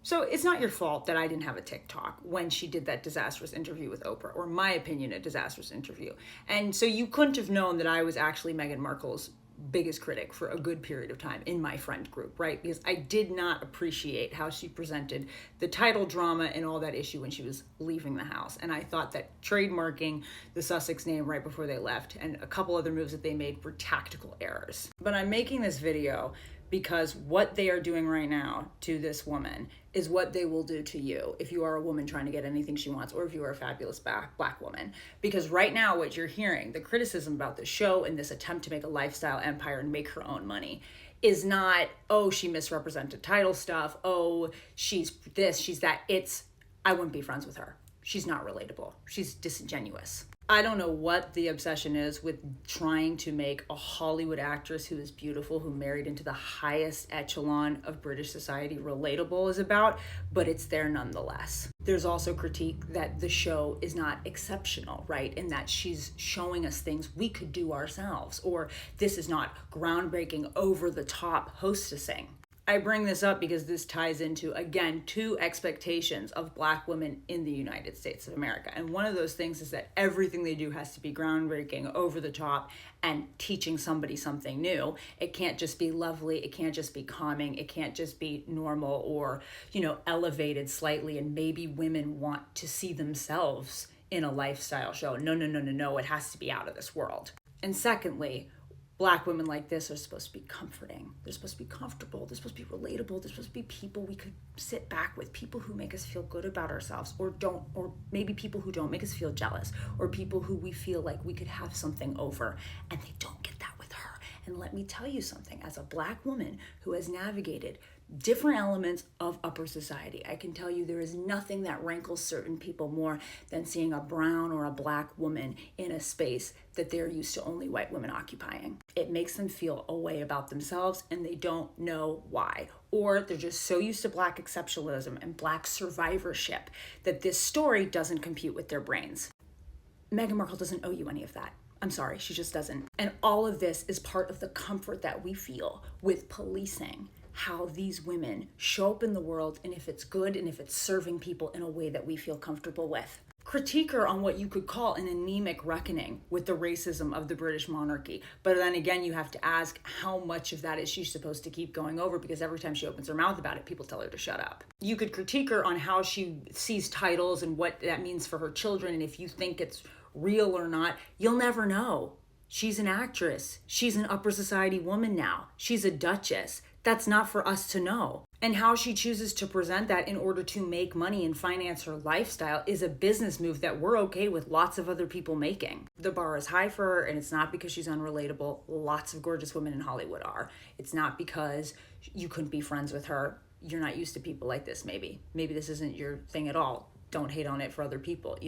So it's not your fault that I didn't have a TikTok when she did that disastrous interview with Oprah, or my opinion, a disastrous interview. And so you couldn't have known that I was actually Meghan Markle's biggest critic for a good period of time in my friend group, right? Because I did not appreciate how she presented the title drama and all that issue when she was leaving the house. And I thought that trademarking the Sussex name right before they left and a couple other moves that they made were tactical errors. But I'm making this video because what they are doing right now to this woman is what they will do to you if you are a woman trying to get anything she wants, or if you are a fabulous black woman. Because right now what you're hearing, the criticism about the show and this attempt to make a lifestyle empire and make her own money, is not, oh, she misrepresented title stuff, oh, she's this, she's that. It's, I wouldn't be friends with her. She's not relatable. She's disingenuous. I don't know what the obsession is with trying to make a Hollywood actress who is beautiful, who married into the highest echelon of British society, relatable is about, but it's there nonetheless. There's also critique that the show is not exceptional, right? In that she's showing us things we could do ourselves, or this is not groundbreaking, over-the-top hostessing. I bring this up because this ties into, again, two expectations of Black women in the United States of America. And one of those things is that everything they do has to be groundbreaking, over the top, and teaching somebody something new. It can't just be lovely. It can't just be calming. It can't just be normal or, elevated slightly. And maybe women want to see themselves in a lifestyle show. No. It has to be out of this world. And secondly, Black women like this are supposed to be comforting. They're supposed to be comfortable. They're supposed to be relatable. They're supposed to be people we could sit back with, people who make us feel good about ourselves, or maybe people who don't make us feel jealous, or people who we feel like we could have something over, and they don't get that with her. And let me tell you something, as a Black woman who has navigated different elements of upper society, I can tell you there is nothing that rankles certain people more than seeing a brown or a Black woman in a space that they're used to only white women occupying. It makes them feel a way about themselves, and they don't know why. Or they're just so used to Black exceptionalism and Black survivorship that this story doesn't compute with their brains. Meghan Markle doesn't owe you any of that. I'm sorry, she just doesn't. And all of this is part of the comfort that we feel with policing how these women show up in the world, and if it's good and if it's serving people in a way that we feel comfortable with. Critique her on what you could call an anemic reckoning with the racism of the British monarchy. But then again, you have to ask, how much of that is she supposed to keep going over? Because every time she opens her mouth about it, people tell her to shut up. You could critique her on how she sees titles and what that means for her children. And if you think it's real or not, you'll never know. She's an actress. She's an upper society woman now. She's a duchess. That's not for us to know. And how she chooses to present that in order to make money and finance her lifestyle is a business move that we're okay with lots of other people making. The bar is high for her, and it's not because she's unrelatable. Lots of gorgeous women in Hollywood are. It's not because you couldn't be friends with her. You're not used to people like this, maybe. Maybe this isn't your thing at all. Don't hate on it for other people,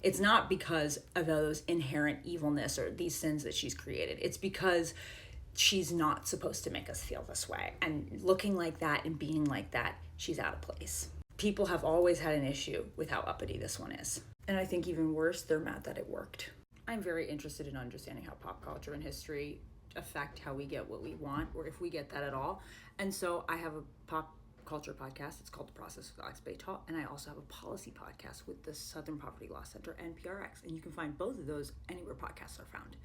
It's not because of those inherent evilness or these sins that she's created. It's because she's not supposed to make us feel this way. And looking like that and being like that, she's out of place. People have always had an issue with how uppity this one is. And I think even worse, they're mad that it worked. I'm very interested in understanding how pop culture and history affect how we get what we want, or if we get that at all. And so I have a pop culture podcast. It's called The Process with Alex Baytall. And I also have a policy podcast with the Southern Poverty Law Center and PRX. And you can find both of those anywhere podcasts are found.